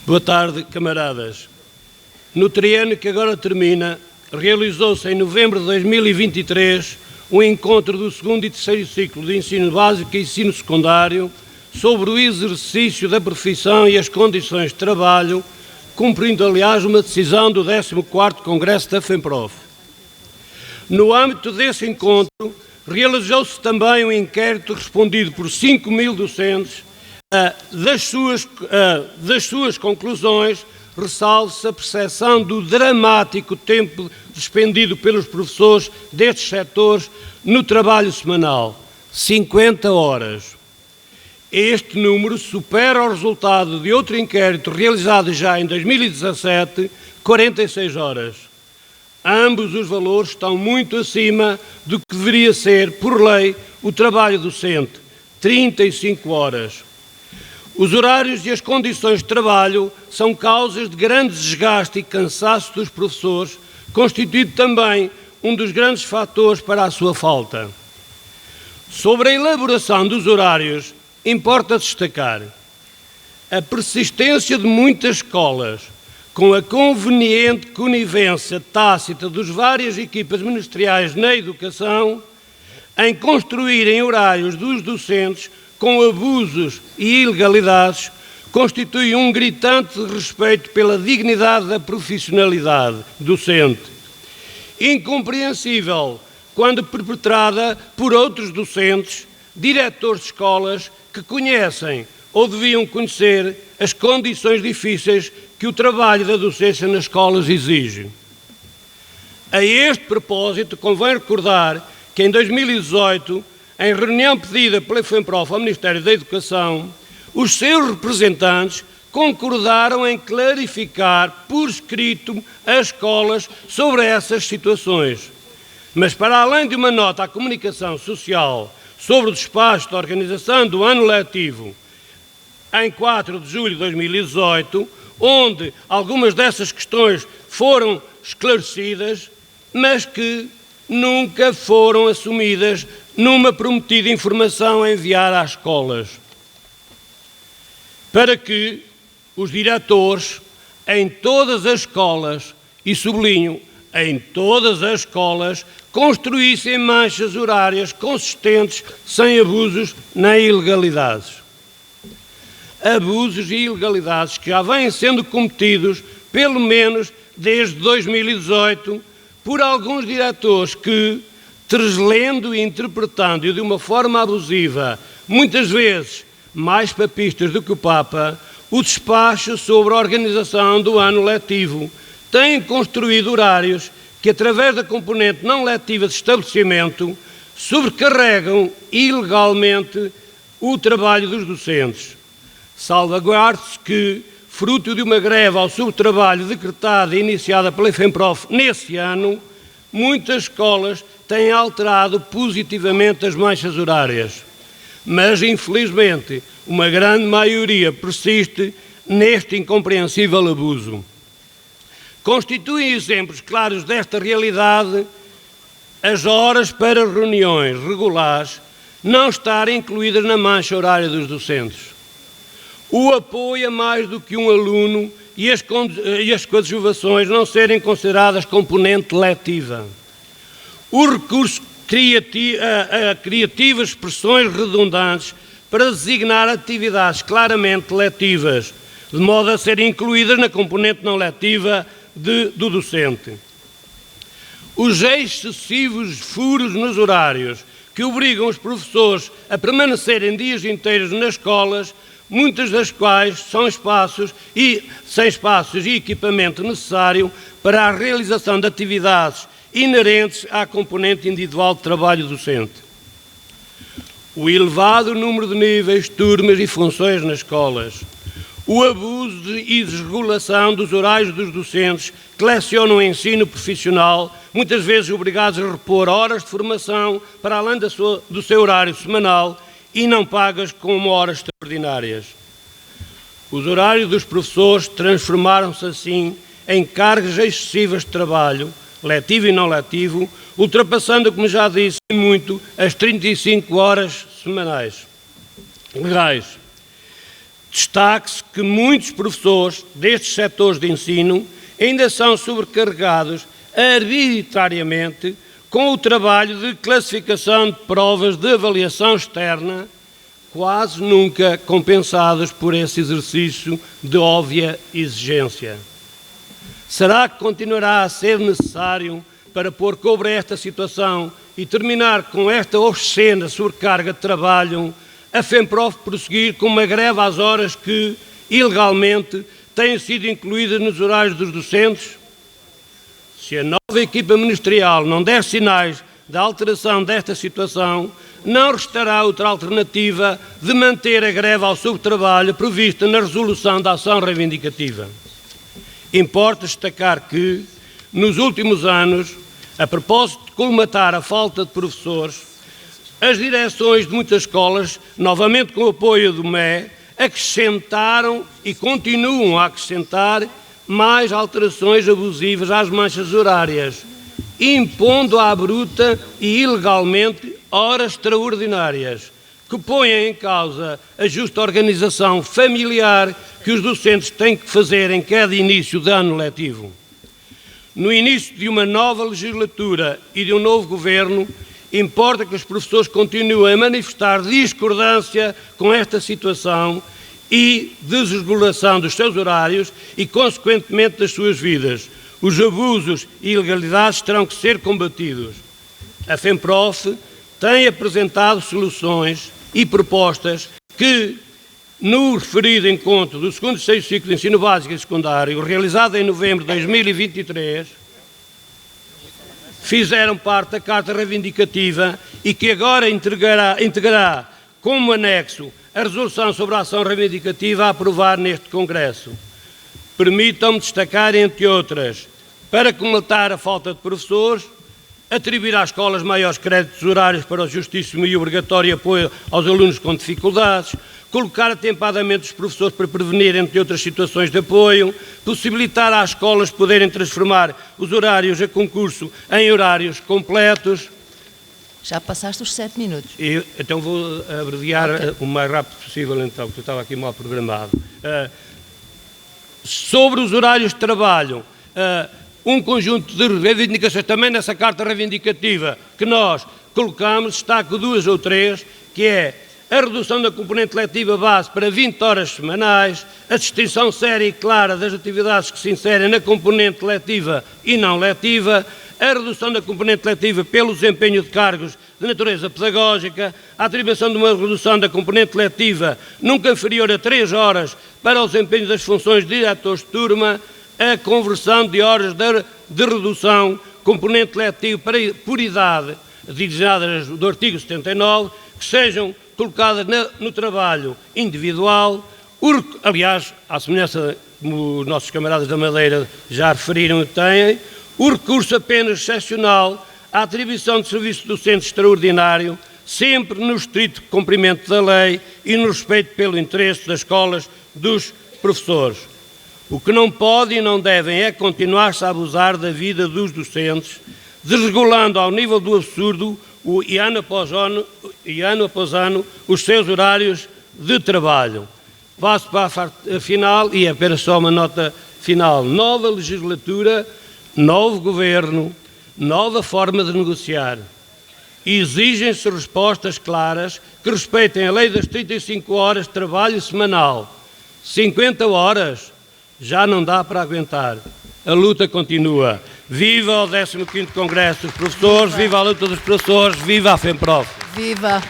Boa tarde, camaradas. No triênio que agora termina, realizou-se em novembro de 2023 um encontro do segundo e terceiro ciclo de ensino básico e ensino secundário sobre o exercício da profissão e as condições de trabalho, cumprindo, aliás, uma decisão do 14º Congresso da FEMPROF. No âmbito desse encontro, realizou-se também um inquérito respondido por 5.000 docentes. Das suas conclusões, ressalva-se a percepção do dramático tempo despendido pelos professores destes setores no trabalho semanal, 50 horas. Este número supera o resultado de outro inquérito realizado já em 2017, 46 horas. Ambos os valores estão muito acima do que deveria ser, por lei, o trabalho docente, 35 horas. Os horários e as condições de trabalho são causas de grande desgaste e cansaço dos professores, constituído também um dos grandes fatores para a sua falta. Sobre a elaboração dos horários, importa destacar a persistência de muitas escolas, com a conveniente conivência tácita das várias equipas ministeriais na educação, em construírem horários dos docentes com abusos e ilegalidades, constitui um gritante respeito pela dignidade da profissionalidade docente. Incompreensível quando perpetrada por outros docentes, diretores de escolas que conhecem ou deviam conhecer as condições difíceis que o trabalho da docência nas escolas exige. A este propósito, convém recordar que em 2018, em reunião pedida pela FEMPROF ao Ministério da Educação, os seus representantes concordaram em clarificar por escrito as escolas sobre essas situações. Mas, para além de uma nota à comunicação social sobre o despacho da organização do ano letivo, em 4 de julho de 2018, onde algumas dessas questões foram esclarecidas, mas que nunca foram assumidas numa prometida informação enviada às escolas, para que os diretores em todas as escolas, e sublinho, em todas as escolas, construíssem manchas horárias consistentes, sem abusos nem ilegalidades. Abusos e ilegalidades que já vêm sendo cometidos, pelo menos desde 2018, por alguns diretores que, translendo e interpretando de uma forma abusiva, muitas vezes mais papistas do que o Papa, o despacho sobre a organização do ano letivo, têm construído horários que, através da componente não letiva de estabelecimento, sobrecarregam ilegalmente o trabalho dos docentes. Salvaguarde-se que, fruto de uma greve ao subtrabalho decretada e iniciada pela FEMPROF nesse ano, muitas escolas têm alterado positivamente as manchas horárias. Mas, infelizmente, uma grande maioria persiste neste incompreensível abuso. Constituem exemplos claros desta realidade as horas para reuniões regulares não estarem incluídas na mancha horária dos docentes. O apoio a mais do que um aluno e as coadjuvações não consideradas componente letiva. O recurso a criativas expressões redundantes para designar atividades claramente letivas, de modo a serem incluídas na componente não letiva do docente. Os excessivos furos nos horários que obrigam os professores a permanecerem dias inteiros nas escolas, muitas das quais são sem espaços e equipamento necessário para a realização de atividades inerentes à componente individual de trabalho docente. O elevado número de níveis, turmas e funções nas escolas. O abuso e desregulação dos horários dos docentes que lecionam o ensino profissional, muitas vezes obrigados a repor horas de formação para além do seu horário semanal e não pagas como horas extraordinárias. Os horários dos professores transformaram-se assim em cargas excessivas de trabalho, letivo e não letivo, ultrapassando, como já disse, muito as 35 horas semanais legais. Destaque-se que muitos professores destes setores de ensino ainda são sobrecarregados arbitrariamente com o trabalho de classificação de provas de avaliação externa, quase nunca compensados por esse exercício de óbvia exigência. Será que continuará a ser necessário, para pôr cobre a esta situação e terminar com esta obscena sobrecarga de trabalho, a FEMPROF prosseguir com uma greve às horas que, ilegalmente, têm sido incluídas nos horários dos docentes? Se a nova equipa ministerial não der sinais da alteração desta situação, não restará outra alternativa de manter a greve ao subtrabalho prevista na resolução da ação reivindicativa. Importa destacar que, nos últimos anos, a propósito de colmatar a falta de professores, as direções de muitas escolas, novamente com o apoio do ME, acrescentaram e continuam a acrescentar mais alterações abusivas às manchas horárias, impondo à bruta e ilegalmente horas extraordinárias, que põem em causa a justa organização familiar que os docentes têm que fazer em cada início de ano letivo. No início de uma nova legislatura e de um novo governo, importa que os professores continuem a manifestar discordância com esta situação e desregulação dos seus horários e, consequentemente, das suas vidas. Os abusos e ilegalidades terão que ser combatidos. A FEMPROF tem apresentado soluções e propostas que, no referido encontro do segundo e terceiro ciclo de ensino básico e secundário, realizado em novembro de 2023, fizeram parte da Carta Reivindicativa e que agora integrará como anexo a resolução sobre a ação reivindicativa a aprovar neste Congresso. Permitam-me destacar, entre outras, para colmatar a falta de professores, atribuir às escolas maiores créditos horários para o justíssimo e obrigatório apoio aos alunos com dificuldades, colocar atempadamente os professores para prevenir, entre outras situações de apoio, possibilitar às escolas poderem transformar os horários a concurso em horários completos. Já passaste os 7 minutos. Então vou abreviar o mais rápido possível, então, porque eu estava aqui mal programado. Sobre os horários de trabalho, um conjunto de reivindicações também nessa carta reivindicativa que nós colocamos, destaco 2 ou 3, que é a redução da componente letiva base para 20 horas semanais, a distinção séria e clara das atividades que se inserem na componente letiva e não letiva, a redução da componente letiva pelo desempenho de cargos de natureza pedagógica, a atribuição de uma redução da componente letiva nunca inferior a 3 horas para o desempenho das funções de diretores de turma, a conversão de horas de redução, componente letivo por idade, designadas do artigo 79, que sejam colocadas no trabalho individual, aliás, à semelhança como os nossos camaradas da Madeira já referiram e têm, o recurso apenas excepcional à atribuição de serviço docente extraordinário, sempre no estrito cumprimento da lei e no respeito pelo interesse das escolas dos professores. O que não pode e não devem é continuar-se a abusar da vida dos docentes, desregulando ao nível do absurdo e ano após ano os seus horários de trabalho. Passo para a final e apenas só uma nota final. Nova legislatura, novo governo, nova forma de negociar. Exigem-se respostas claras que respeitem a lei das 35 horas de trabalho semanal. 50 horas já não dá para aguentar. A luta continua. Viva o 15º Congresso dos Professores, viva a luta dos professores, viva a FEMPROF. Viva!